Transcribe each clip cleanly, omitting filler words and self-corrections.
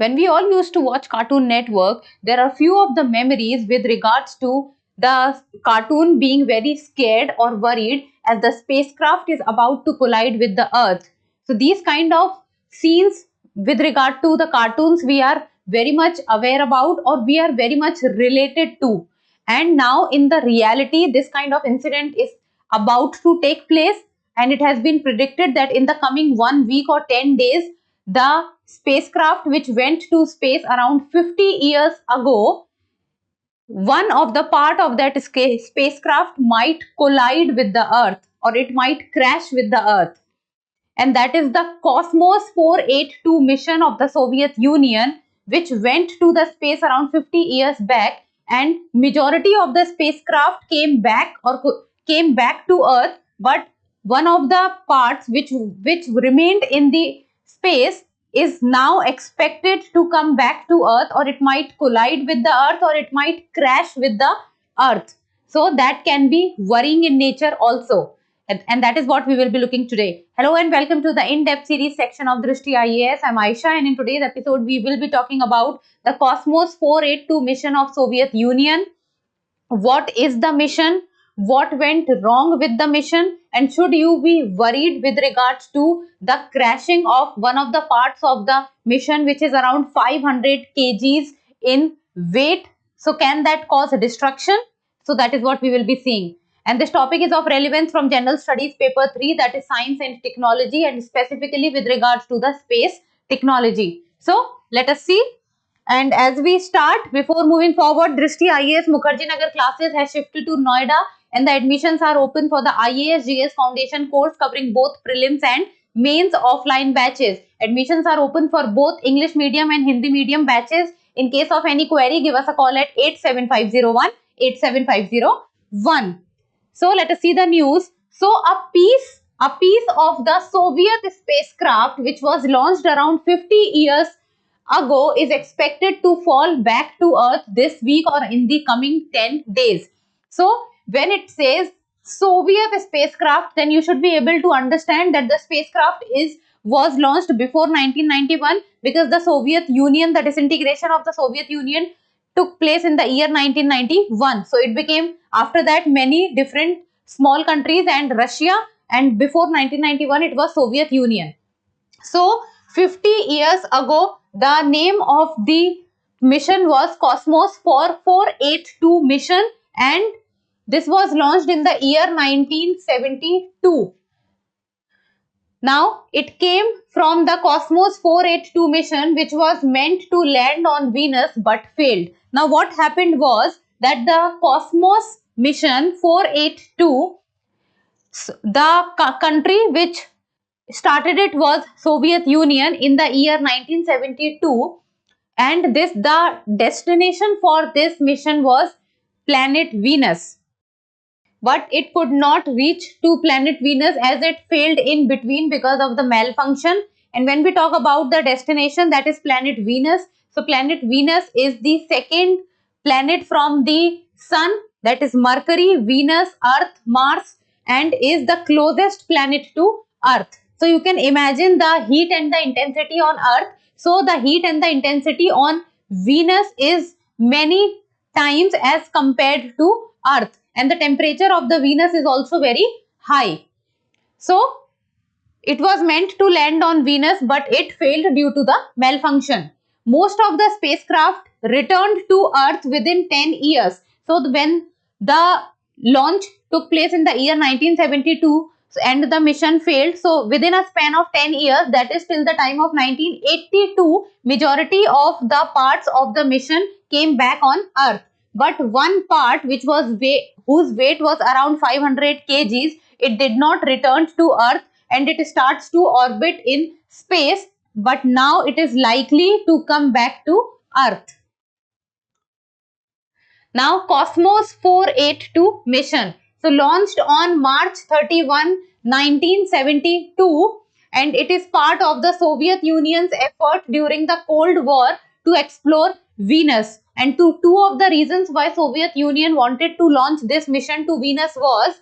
when we all used to watch Cartoon Network, there are few of the memories with regards to the cartoon being very scared or worried as the spacecraft is about to collide with the Earth. So these kind of scenes with regard to the cartoons we are very much aware about, or we are very much related to. And now in the reality, this kind of incident is about to take place, and it has been predicted that in the coming 1 week or 10 days, the spacecraft which went to space around 50 years ago, one of the part of that spacecraft might collide with the Earth, or it might crash with the Earth. And that is the Cosmos 482 mission of the Soviet Union, which went to the space around 50 years back, and majority of the spacecraft came back to Earth, but one of the parts which remained in the space is now expected to come back to Earth, or it might collide with the Earth, or it might crash with the Earth. So that can be worrying in nature also. And that is what we will be looking today. Hello and welcome to the in-depth series section of Drishti IAS. I'm Aisha, and in today's episode we will be talking about the Cosmos 482 mission of Soviet Union. What is the mission? What went wrong with the mission? And should you be worried with regards to the crashing of one of the parts of the mission, which is around 500 kgs in weight? So can that cause destruction? So that is what we will be seeing. And this topic is of relevance from General Studies paper 3, that is Science and Technology, and specifically with regards to the space technology. So let us see. And as we start, before moving forward, Drishti IAS Mukherjee Nagar classes has shifted to Noida, and the admissions are open for the IAS GS Foundation course covering both prelims and mains offline batches. Admissions are open for both English medium and Hindi medium batches. In case of any query, give us a call at 87501 87501. So let us see the news. So a piece of the Soviet spacecraft which was launched around 50 years ago is expected to fall back to Earth this week or in the coming 10 days. So when it says Soviet spacecraft, then you should be able to understand that the spacecraft was launched before 1991, because the Soviet Union, the disintegration of the Soviet Union took place in the year 1991. So it became, after that, many different small countries and Russia, and before 1991 it was Soviet Union. So 50 years ago, the name of the mission was Cosmos 482 mission, and this was launched in the year 1972. Now, it came from the Cosmos 482 mission, which was meant to land on Venus but failed. Now, what happened was that the Cosmos mission 482, the country which started it was Soviet Union in the year 1972, and the destination for this mission was planet Venus. But it could not reach to planet Venus as it failed in between because of the malfunction. And when we talk about the destination, that is planet Venus. So planet Venus is the second planet from the Sun, that is Mercury, Venus, Earth, Mars, and is the closest planet to Earth. So you can imagine the heat and the intensity on Earth. So the heat and the intensity on Venus is many times as compared to Earth, and the temperature of the Venus is also very high. So it was meant to land on Venus, but it failed due to the malfunction. Most of the spacecraft returned to Earth within 10 years. So when the launch took place in the year 1972 and the mission failed, so within a span of 10 years, that is till the time of 1982, majority of the parts of the mission came back on Earth. But one part whose weight was around 500 kgs, it did not return to Earth, and it starts to orbit in space, but now it is likely to come back to Earth. Now, Cosmos 482 mission. So launched on March 31, 1972, and it is part of the Soviet Union's effort during the Cold War to explore Venus. And two of the reasons why Soviet Union wanted to launch this mission to Venus was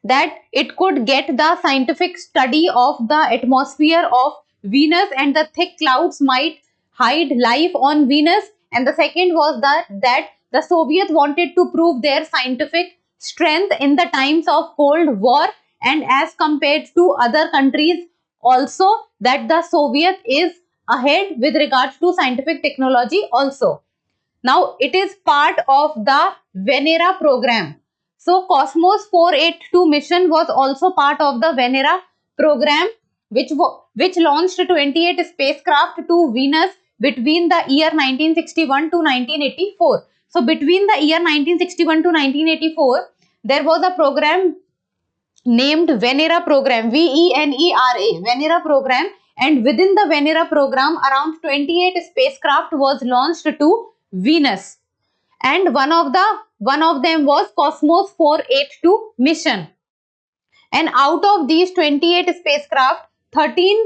that it could get the scientific study of the atmosphere of Venus, and the thick clouds might hide life on Venus, and the second was that the Soviets wanted to prove their scientific strength in the times of Cold War, and as compared to other countries also, that the Soviet is ahead with regards to scientific technology also. Now it is part of the Venera program. So Cosmos 482 mission was also part of the Venera program, which launched 28 spacecraft to Venus between the year 1961 to 1984. So between the year 1961 to 1984, there was a program named Venera program, VENERA, Venera program, and within the Venera program, around 28 spacecraft was launched to Venus, and one of them was Cosmos 482 mission. And out of these 28 spacecraft, 13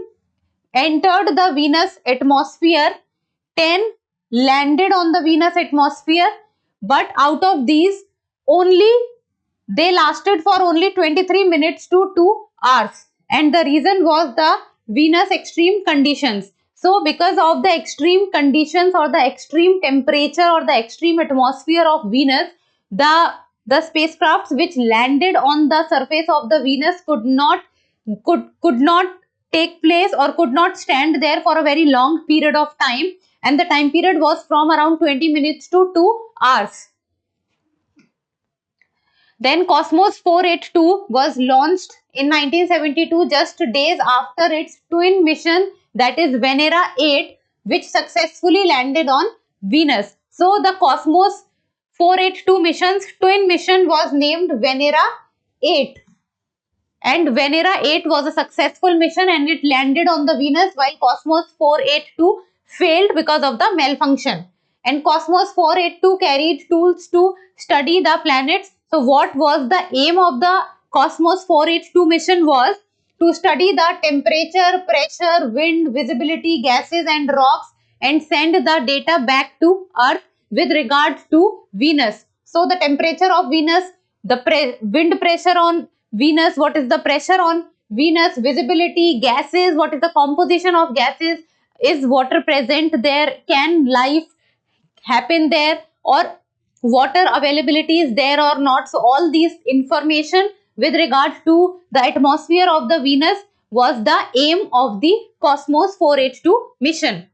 entered the Venus atmosphere, 10 landed on the Venus atmosphere, but out of these, only they lasted for only 23 minutes to 2 hours, and the reason was the Venus extreme conditions. So because of the extreme conditions or the extreme temperature or the extreme atmosphere of Venus, the spacecrafts which landed on the surface of the Venus could not take place or could not stand there for a very long period of time, and the time period was from around 20 minutes to 2 hours. Then Cosmos 482 was launched in 1972, just days after its twin mission, that is Venera 8, which successfully landed on Venus. So the Cosmos 482 mission's twin mission was named Venera 8. And Venera 8 was a successful mission and it landed on the Venus, while Cosmos 482 failed because of the malfunction. And Cosmos 482 carried tools to study the planets. So what was the aim of the Cosmos 482 mission was to study the temperature, pressure, wind, visibility, gases and rocks, and send the data back to Earth with regards to Venus. So the temperature of Venus, the wind pressure on Venus, what is the pressure on Venus, visibility, gases, what is the composition of gases, is water present there, can life happen there, or water availability is there or not. So all these information with regards to the atmosphere of the Venus was the aim of the Cosmos 482 mission.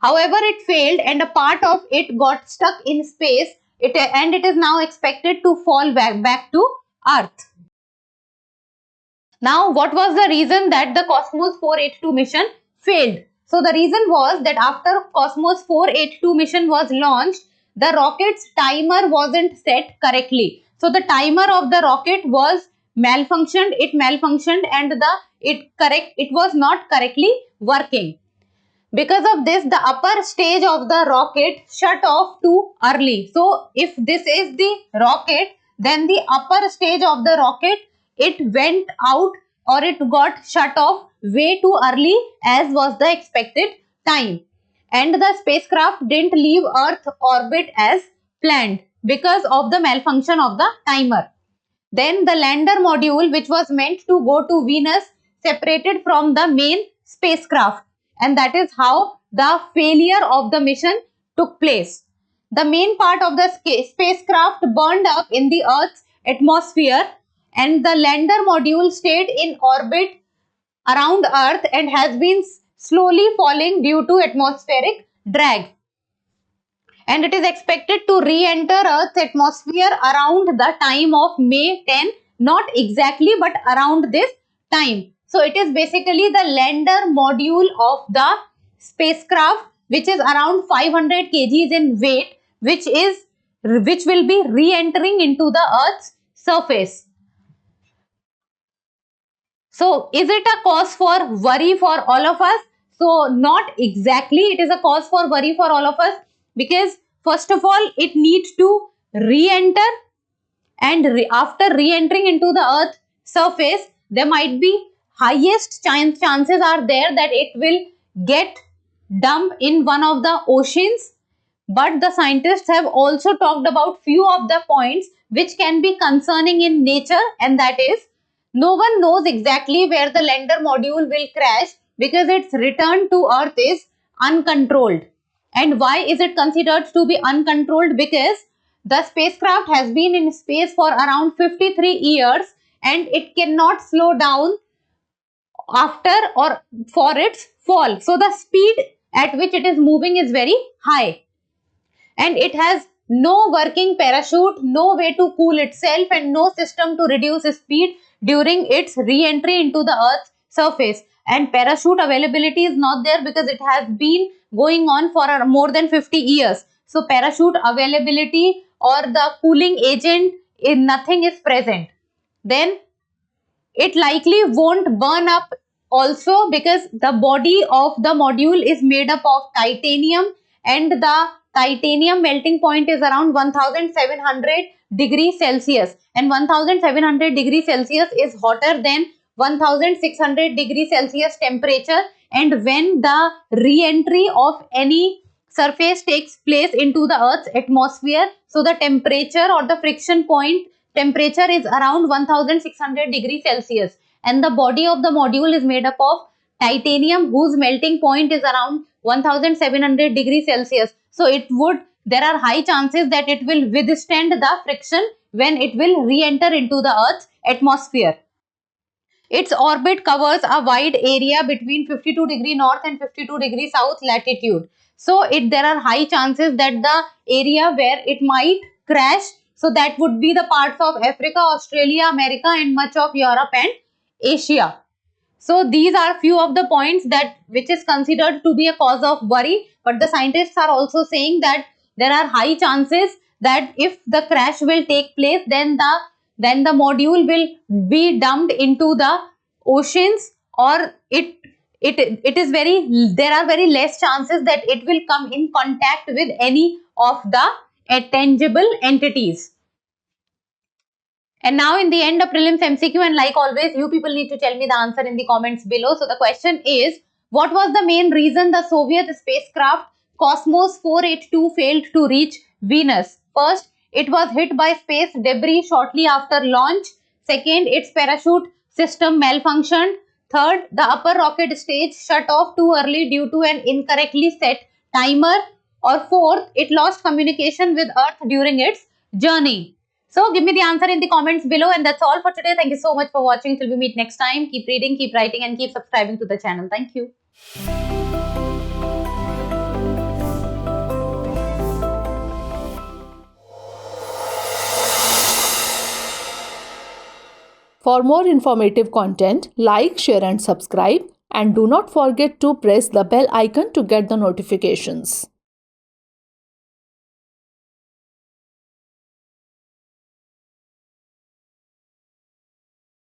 However, it failed and a part of it got stuck in space, and it is now expected to fall back to Earth. Now, what was the reason that the Cosmos 482 mission failed? So, the reason was that after Cosmos 482 mission was launched, the rocket's timer wasn't set correctly. So, the timer of the rocket was malfunctioned. It malfunctioned and it was not correctly working. Because of this, the upper stage of the rocket shut off too early. So, if this is the rocket, then the upper stage of the rocket, it went out or it got shut off way too early as was the expected time. And the spacecraft didn't leave Earth orbit as planned because of the malfunction of the timer. Then the lander module, which was meant to go to Venus, separated from the main spacecraft, and that is how the failure of the mission took place. The main part of the spacecraft burned up in the Earth's atmosphere, and the lander module stayed in orbit around Earth and has been slowly falling due to atmospheric drag. And it is expected to re-enter Earth's atmosphere around the time of May 10, not exactly but around this time. So it is basically the lander module of the spacecraft, which is around 500 kgs in weight, which will be re-entering into the Earth's surface. So is it a cause for worry for all of us? So not exactly. It is a cause for worry for all of us because first of all, it needs to re-enter, and after re-entering into the Earth surface, there might be highest chances are there that it will get dumped in one of the oceans. But the scientists have also talked about few of the points which can be concerning in nature, and that is, no one knows exactly where the lander module will crash because its return to Earth is uncontrolled. And why is it considered to be uncontrolled? Because the spacecraft has been in space for around 53 years and it cannot slow down after or for its fall. So the speed at which it is moving is very high. And it has no working parachute, no way to cool itself, and no system to reduce speed during its re-entry into the Earth's surface. And parachute availability is not there because it has been going on for more than 50 years. So parachute availability or the cooling agent, nothing is present. Then it likely won't burn up also because the body of the module is made up of titanium, and the titanium melting point is around 1700 degrees Celsius, and 1700 degrees Celsius is hotter than 1600 degrees Celsius temperature. And when the re-entry of any surface takes place into the Earth's atmosphere, so the temperature or the friction point temperature is around 1600 degrees Celsius, and the body of the module is made up of titanium whose melting point is around 1700 degrees Celsius. So there are high chances that it will withstand the friction when it will re-enter into the Earth's atmosphere. Its orbit covers a wide area between 52 degree north and 52 degree south latitude. So there are high chances that the area where it might crash, so that would be the parts of Africa, Australia, America, and much of Europe and Asia. So these are few of the points which is considered to be a cause of worry. But the scientists are also saying that there are high chances that if the crash will take place, then the module will be dumped into the oceans, or there are very less chances that it will come in contact with any of the tangible entities. And now in the end of prelims MCQ, and like always, you people need to tell me the answer in the comments below. So the question is, what was the main reason the Soviet spacecraft Cosmos 482 failed to reach Venus? First, it was hit by space debris shortly after launch. Second, its parachute system malfunctioned. Third, the upper rocket stage shut off too early due to an incorrectly set timer. Or fourth, it lost communication with Earth during its journey. So give me the answer in the comments below, and that's all for today. Thank you so much for watching. Till we meet next time, keep reading, keep writing, and keep subscribing to the channel. Thank you. For more informative content, like, share and subscribe, and do not forget to press the bell icon to get the notifications.